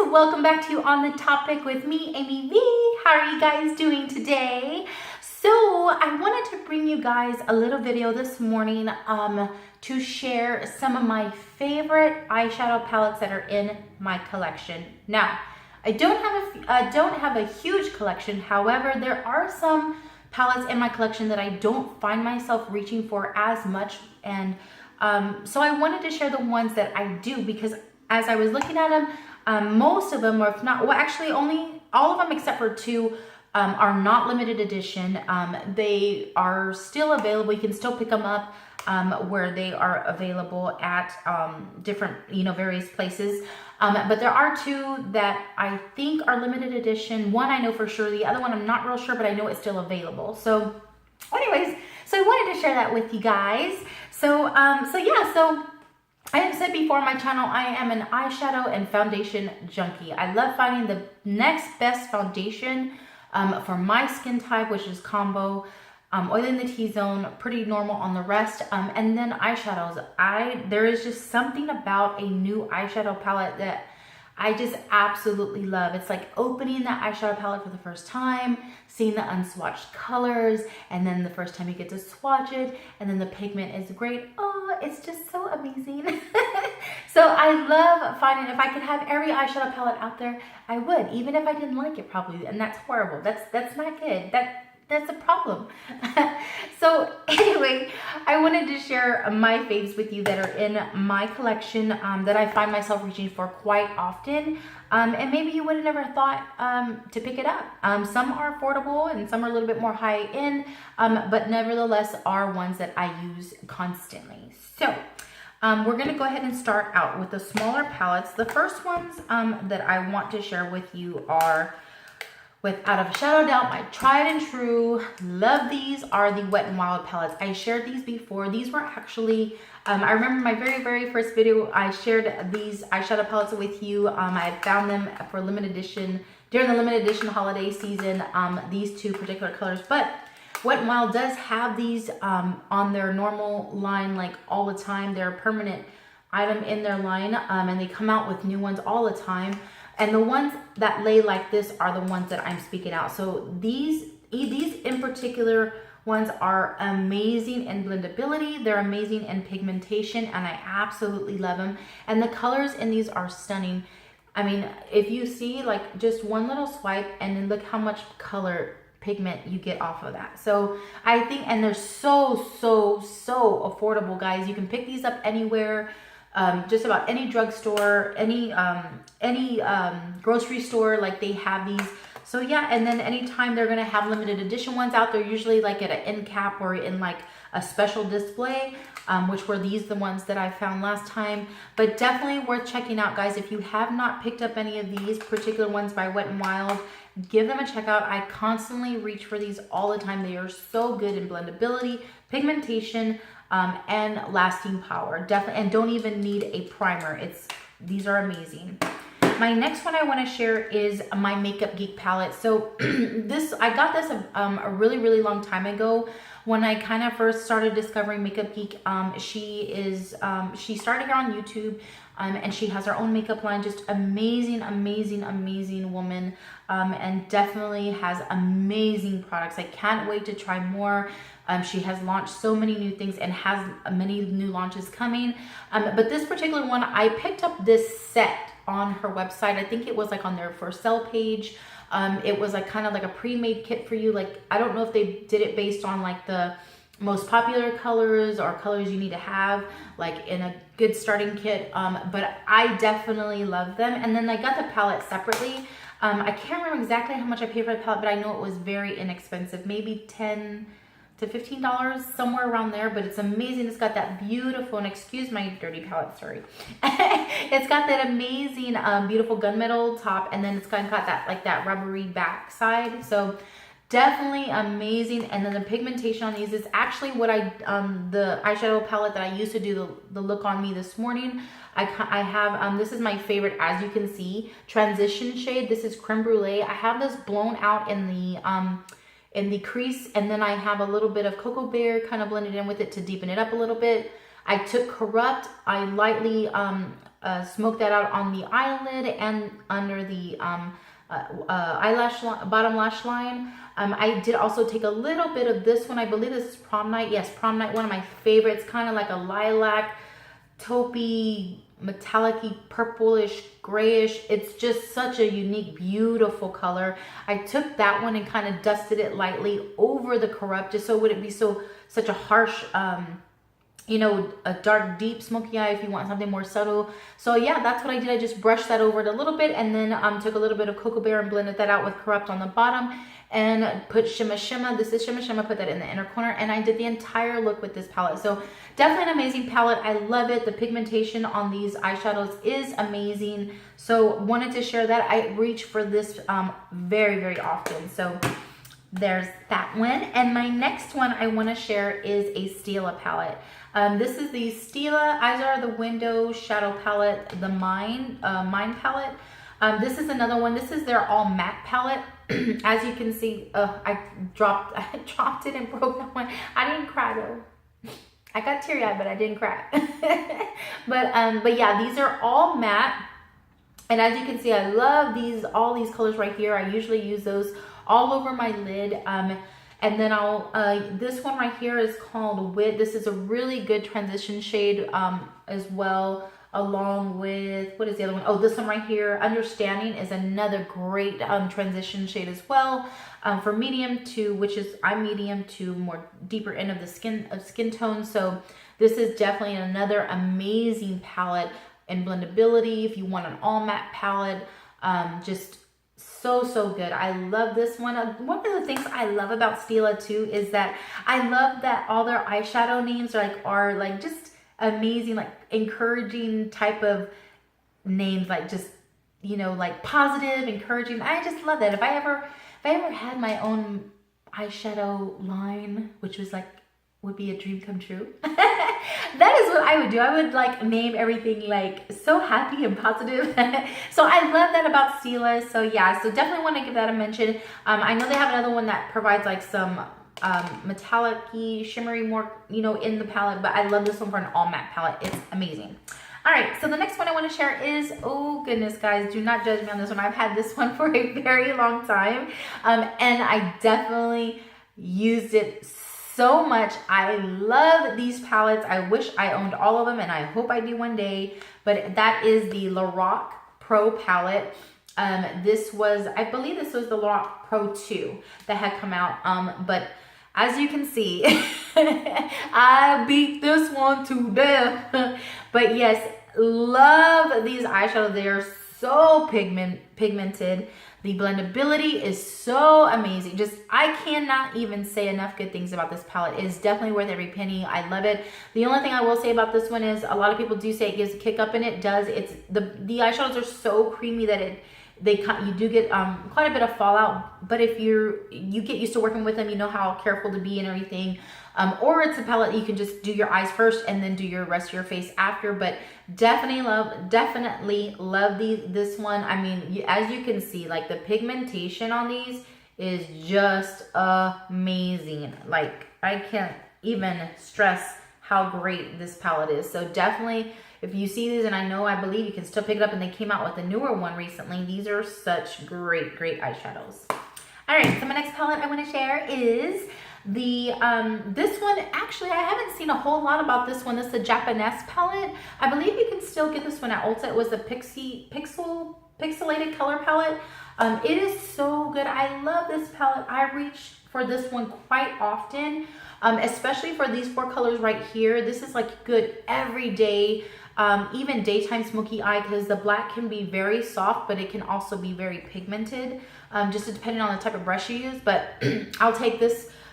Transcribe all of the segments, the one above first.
welcome back to On the Topic with me, Amy V. How are you guys doing today? So I wanted to bring you guys a little video this morning to share some of my favorite eyeshadow palettes that are in my collection. Now, I don't have a huge collection. However, there are some palettes in my collection that I don't find myself reaching for as much, and so I wanted to share the ones that I do, because as I was looking at them, most of them, or if not, well, actually only all of them except for two are not limited edition. They are still available. You can still pick them up where they are available at different, various places. But there are two that I think are limited edition. One I know for sure. The other one I'm not real sure, but I know it's still available. So anyways, so I wanted to share that with you guys. So so I have said before on my channel, I am an eyeshadow and foundation junkie. I love finding the next best foundation for my skin type, which is combo, oil in the T-zone, pretty normal on the rest, and then eyeshadows. There is just something about a new eyeshadow palette that I just absolutely love. It's like opening that eyeshadow palette for the first time, seeing the unswatched colors, and then the first time you get to swatch it, and then the pigment is great. Oh, it's just so amazing. So I love finding, if I could have every eyeshadow palette out there, I would, even if I didn't like it probably, and that's horrible. That's not good. That's a problem. So anyway, I wanted to share my faves with you that are in my collection that I find myself reaching for quite often. And maybe you would have never thought to pick it up. Some are affordable and some are a little bit more high end, but nevertheless are ones that I use constantly. So we're gonna go ahead and start out with the smaller palettes. The first ones that I want to share with you are, without a shadow of doubt, my tried and true, love these, are the Wet n Wild palettes. I shared these before. These were actually, I remember my very first video, I shared these eyeshadow palettes with you. I found them for limited edition, during the limited edition holiday season, these two particular colors. But Wet n Wild does have these on their normal line, like all the time. They're a permanent item in their line, and they come out with new ones all the time. And the ones that lay like this are the ones that I'm speaking out. So these in particular ones are amazing in blendability. They're amazing in pigmentation, and I absolutely love them. And the colors in these are stunning. I mean, if you see like just one little swipe, and then look how much color pigment you get off of that. So I think, and they're so affordable, guys. You can pick these up anywhere. Just about any drugstore, any grocery store, like they have these. So yeah, and then anytime they're gonna have limited edition ones out there, usually like at an end cap or in like a special display, which were the ones that I found last time. But definitely worth checking out, guys. If you have not picked up any of these particular ones by Wet n Wild, give them a check out. I constantly reach for these all the time. They are so good in blendability, pigmentation, and lasting power. Definitely, and don't even need a primer. These are amazing. My next one I want to share is my Makeup Geek palette. So I got this a really long time ago when I kind of first started discovering Makeup Geek. She started here on YouTube, and she has her own makeup line. Just amazing woman, and definitely has amazing products. I can't wait to try more. She has launched so many new things and has many new launches coming. But this particular one, I picked up this set on her website. I think it was like on their for sale page. It was like kind of like a pre-made kit for you. Like, I don't know if they did it based on like the most popular colors or colors you need to have like in a good starting kit. But I definitely love them. And then I got the palette separately. I can't remember exactly how much I paid for the palette, but I know it was very inexpensive, maybe $10 to $15, somewhere around there. But it's amazing. It's got that beautiful, and excuse my dirty palette, sorry. It's got that amazing, beautiful gunmetal top, and then it's got that like that rubbery back side. So definitely amazing. And then the pigmentation on these is actually what the eyeshadow palette that I used to do the look on me this morning. I have, this is my favorite, as you can see, transition shade. This is Creme Brulee. I have this blown out in the crease, and then I have a little bit of Cocoa Bear kind of blended in with it to deepen it up a little bit. I took Corrupt. I lightly smoke that out on the eyelid and under the eyelash bottom lash line. I did also take a little bit of this one. I believe this is Prom Night. Yes, Prom Night, one of my favorites. Kind of like a lilac, taupey, metallic-y, purplish, grayish. It's just such a unique, beautiful color. I took that one and kind of dusted it lightly over the Corrupt, just so it wouldn't be such a harsh, you know, a dark, deep smoky eye if you want something more subtle. So yeah, that's what I did. I just brushed that over it a little bit, and then took a little bit of Cocoa Bear and blended that out with Corrupt on the bottom, and put Shimma Shimma. This is Shimma Shimma. Put that in the inner corner, and I did the entire look with this palette. So definitely an amazing palette. I love it. The pigmentation on these eyeshadows is amazing. So wanted to share that. I reach for this very, very often. So there's that one. And my next one I want to share is a STILA palette. This is the STILA Eyes Are the Window Shadow Palette, the Mind palette. This is another one. This is their all matte palette. As you can see, I dropped it and broke that one. I didn't cry though. I got teary-eyed, but I didn't cry. but yeah, these are all matte. And as you can see, I love all these colors right here. I usually use those all over my lid. And then this one right here is called Wit. This is a really good transition shade as well, along with, what is the other one? Oh, this one right here, Understanding, is another great transition shade as well, for medium to, which is, I'm medium to more deeper end of the skin tone. So this is definitely another amazing palette in blendability. If you want an all matte palette, just so good. I love this one. One of the things I love about STILA too is that I love that all their eyeshadow names are like just amazing, like encouraging type of names, like just, you know, like positive, encouraging. I just love that. If I ever had my own eyeshadow line, which was like, would be a dream come true. That is what I would do. I would like name everything like so happy and positive. So I love that about STILA. So yeah, so definitely want to give that a mention. I know they have another one that provides like some metallic-y, shimmery more, you know, in the palette, but I love this one for an all matte palette. It's amazing. All right, so the next one I want to share is, oh goodness, guys, do not judge me on this one. I've had this one for a very long time, and I definitely used it so much. I love these palettes. I wish I owned all of them, and I hope I do one day, but that is the LORAC Pro palette. This was, I believe this was the LORAC Pro 2 that had come out, but as you can see, I beat this one to death. But yes, love these eyeshadows. They are so pigmented. The blendability is so amazing. Just, I cannot even say enough good things about this palette. It is definitely worth every penny. I love it. The only thing I will say about this one is a lot of people do say it gives a kick up, and it does. It's the eyeshadows are so creamy that you do get quite a bit of fallout, but if you get used to working with them, you know how careful to be and everything. Or it's a palette you can just do your eyes first and then do your rest of your face after. But definitely love this one. I mean, as you can see, like the pigmentation on these is just amazing. Like, I can't even stress how great this palette is. So definitely, if you see these, and I believe you can still pick it up, and they came out with a newer one recently. These are such great eyeshadows. All right, so my next palette I want to share is the, this one. Actually, I haven't seen a whole lot about this one. This is the Japonesque palette. I believe you can still get this one at Ulta. It was the pixelated color palette. It is so good. I love this palette. I reach for this one quite often, especially for these 4 colors right here. This is like good everyday, even daytime smoky eye, because the black can be very soft, but it can also be very pigmented, just depending on the type of brush you use. But I'll take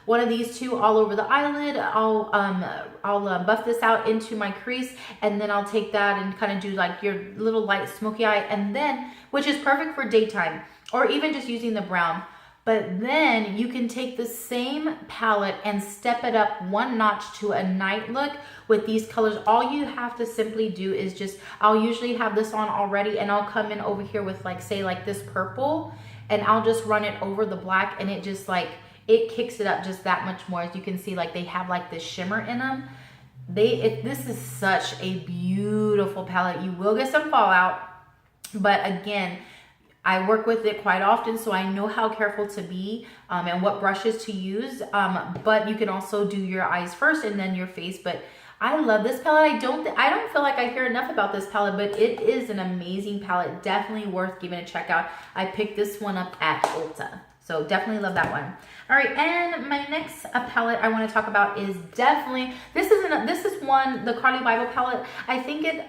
one of these 2 all over the eyelid. I'll buff this out into my crease, and then I'll take that and kind of do like your little light smoky eye, and then, which is perfect for daytime, or even just using the brown. But then you can take the same palette and step it up 1 notch to a night look with these colors. All you have to simply do is just, I'll usually have this on already, and I'll come in over here with like, say like this purple, and I'll just run it over the black, and it just like, it kicks it up just that much more. As you can see, like they have like this shimmer in them. this is such a beautiful palette. You will get some fallout, but again, I work with it quite often, so I know how careful to be and what brushes to use. But you can also do your eyes first and then your face. But I love this palette. I don't feel like I hear enough about this palette, but it is an amazing palette. Definitely worth giving a check out. I picked this one up at Ulta, so definitely love that one. All right, and my next palette I want to talk about is definitely this is one, the CARLI BYBEL palette. I think it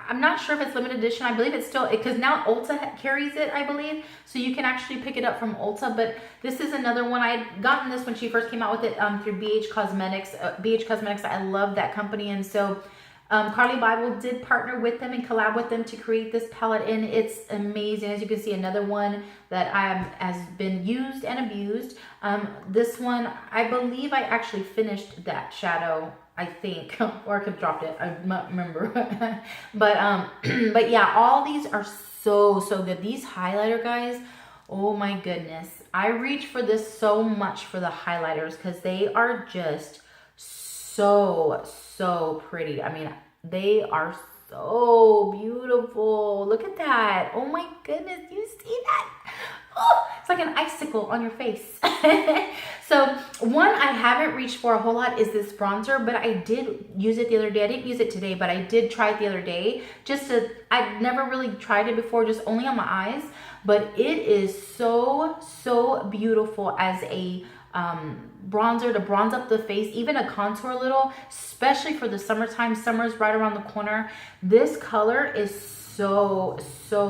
I'm not sure if it's limited edition. I believe it's still, because now Ulta carries it, I believe. So you can actually pick it up from Ulta. But this is another one. I had gotten this when she first came out with it through BH Cosmetics. BH Cosmetics, I love that company. And so CARLI BYBEL did partner with them and collab with them to create this palette. And it's amazing. As you can see, another one that has been used and abused. This one, I believe I actually finished that shadow, I think, or I could have dropped it. I don't remember. but yeah, all these are so good. These highlighter guys, oh my goodness. I reach for this so much for the highlighters because they are just so pretty. I mean, they are so beautiful. Look at that. Oh my goodness. You see that? Oh, it's like an icicle on your face. So one I haven't reached for a whole lot is this bronzer, but I did use it the other day. I didn't use it today, but I did try it the other day. I'd never really tried it before, just only on my eyes, but it is so beautiful as a bronzer to bronze up the face, even a contour a little, especially for the summertime. Summer's right around the corner. This color is so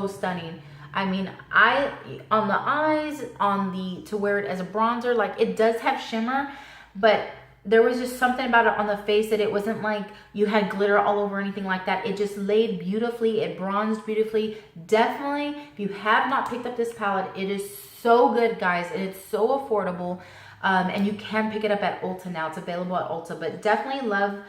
stunning. I mean, on the eyes, to wear it as a bronzer, like it does have shimmer, but there was just something about it on the face that it wasn't like you had glitter all over or anything like that. It just laid beautifully. It bronzed beautifully. Definitely, if you have not picked up this palette, it is so good, guys, and it's so affordable. And you can pick it up at Ulta now. It's available at Ulta, but definitely love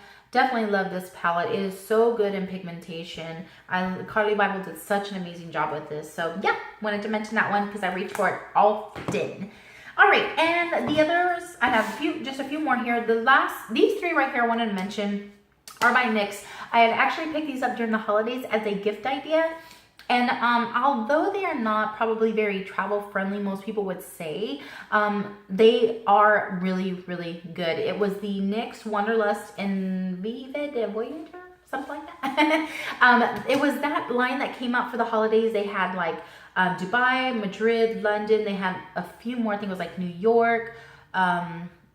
this palette. It is so good in pigmentation. CARLI BYBEL did such an amazing job with this. So yeah, wanted to mention that one because I reach for it often. All right, and the others, I have just a few more here. These three right here I wanted to mention are by NYX. I had actually picked these up during the holidays as a gift idea. And although they are not probably very travel friendly, most people would say, they are really good. It was the NYX Wanderlust in Vive de Voyager, something like that. It was that line that came out for the holidays. They had like Dubai, Madrid, London. They had a few more. I think it was like New York,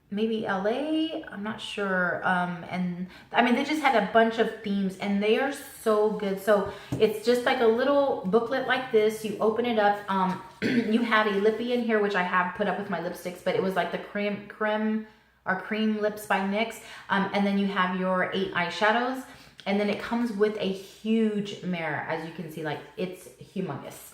maybe LA, I'm not sure. And I mean, they just had a bunch of themes and they are so good. So it's just like a little booklet like this. You open it up. You have a lippy in here, which I have put up with my lipsticks, but it was like the cream lips by NYX. And then you have your 8 eyeshadows, and then it comes with a huge mirror. As you can see, like it's humongous.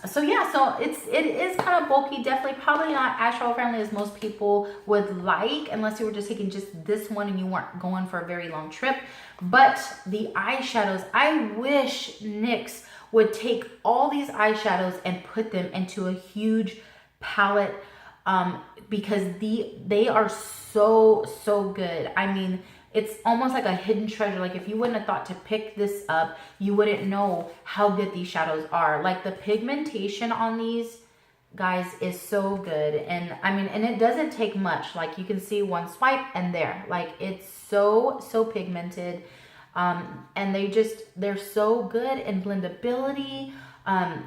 So yeah, so it is kind of bulky, definitely probably not as travel friendly as most people would like, unless you were just taking just this one and you weren't going for a very long trip. But the eyeshadows, I wish NYX would take all these eyeshadows and put them into a huge palette, because they are so good. I mean, it's almost like a hidden treasure. Like if you wouldn't have thought to pick this up, you wouldn't know how good these shadows are. Like the pigmentation on these guys is so good. And I mean, and it doesn't take much. Like you can see one swipe and there, like it's so pigmented. And they're so good in blendability.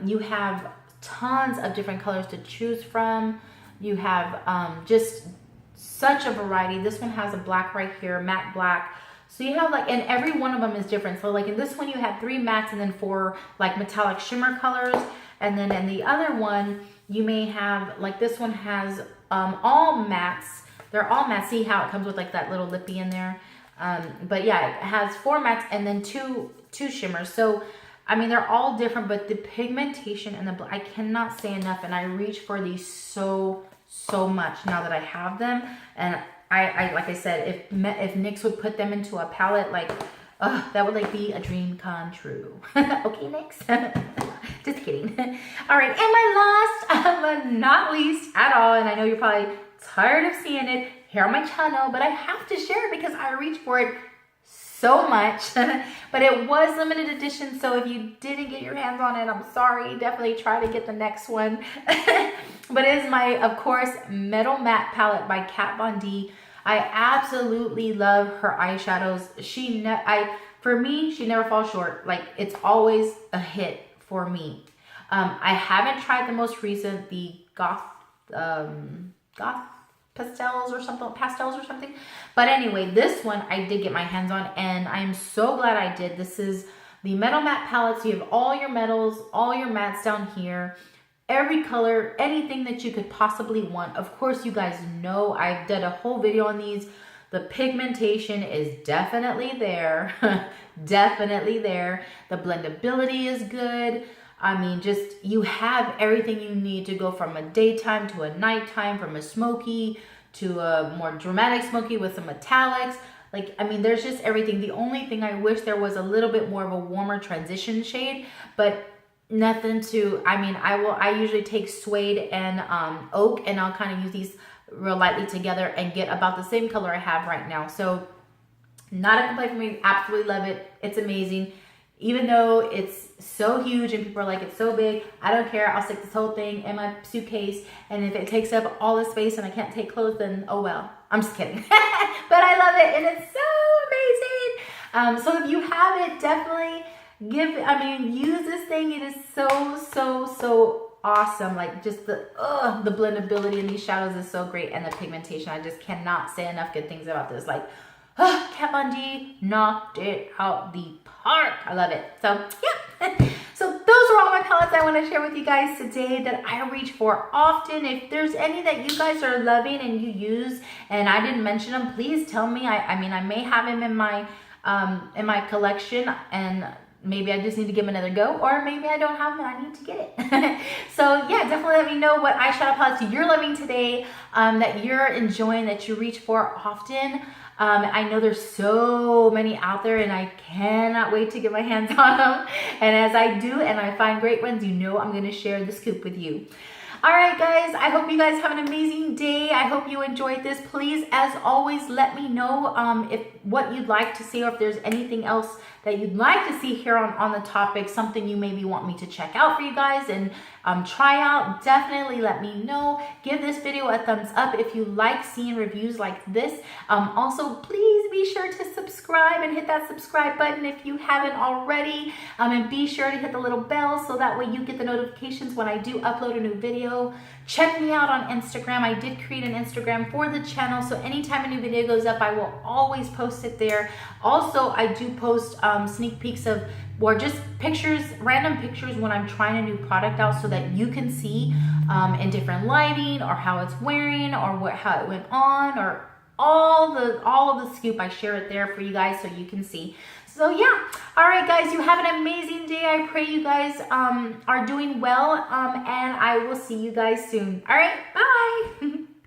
You have tons of different colors to choose from. You have just such a variety. This one has a black right here, matte black. So you have like, and every one of them is different. So like in this one, you have 3 mattes and then 4 like metallic shimmer colors. And then in the other one, you may have, like this one has all mattes. They're all matte. See how it comes with like that little lippy in there. But yeah, it has 4 mattes and then two shimmers. So I mean, they're all different, but the pigmentation and I cannot say enough. And I reach for these so much now that I have them. And I like I said, if NYX would put them into a palette, like that would like be a dream come true. Okay, NYX. Just kidding. All right, and my last but not least at all, and I know you're probably tired of seeing it, here on my channel, but I have to share it because I reach for it so much. But it was limited edition, so if you didn't get your hands on it, I'm sorry. Definitely try to get the next one. But it is my, of course, Metal Matte Palette by Kat Von D. I absolutely love her eyeshadows. For me, she never falls short. Like, it's always a hit for me. I haven't tried the most recent, the Goth pastels or something. But anyway, this one I did get my hands on, and I'm so glad I did. This is the Metal Matte Palette. So you have all your metals, all your mattes down here, every color, anything that you could possibly want. Of course, you guys know I've done a whole video on these. The pigmentation is definitely there. Definitely there. The blendability is good. I mean, just, you have everything you need to go from a daytime to a nighttime, from a smoky to a more dramatic smoky with some metallics. Like, I mean, there's just everything. The only thing I wish there was a little bit more of a warmer transition shade, but nothing to, I mean, I usually take suede and oak, and I'll kind of use these real lightly together and get about the same color I have right now. So not a complaint for me. Absolutely love it. It's amazing. Even though it's so huge and people are like, it's so big, I don't care. I'll stick this whole thing in my suitcase, and if it takes up all the space and I can't take clothes, then oh well. I'm just kidding. But I love it, and it's so amazing. So if you have it, definitely use this thing. It is so awesome. Like, just the blendability in these shadows is so great, and the pigmentation. I just cannot say enough good things about this. Like, Kat Von D knocked it out the park. I love it. So yeah. So those are all my palettes I want to share with you guys today that I reach for often. If there's any that you guys are loving and you use and I didn't mention them, please tell me. I mean, I may have them in my collection, and maybe I just need to give them another go, or maybe I don't have them and I need to get it. So yeah, definitely let me know what eyeshadow palettes you're loving today, that you're enjoying, that you reach for often. I know there's so many out there, and I cannot wait to get my hands on them. And as I do, and I find great ones, you know I'm going to share the scoop with you. All right, guys, I hope you guys have an amazing day. I hope you enjoyed this. Please, as always, let me know what you'd like to see, or if there's anything else that you'd like to see here on the topic, something you maybe want me to check out for you guys and try out. Definitely let me know. Give this video a thumbs up if you like seeing reviews like this. Also, please be sure to subscribe and hit that subscribe button if you haven't already. And be sure to hit the little bell so that way you get the notifications when I do upload a new video. Check me out on Instagram. I did create an Instagram for the channel, so anytime a new video goes up, I will always post it there. Also, I do post sneak peeks of, or just pictures, random pictures when I'm trying a new product out, so that you can see in different lighting, or how it's wearing, or how it went on, or all of the scoop. I share it there for you guys so you can see. So yeah, all right, guys, you have an amazing day. I pray you guys are doing well, and I will see you guys soon. All right, bye.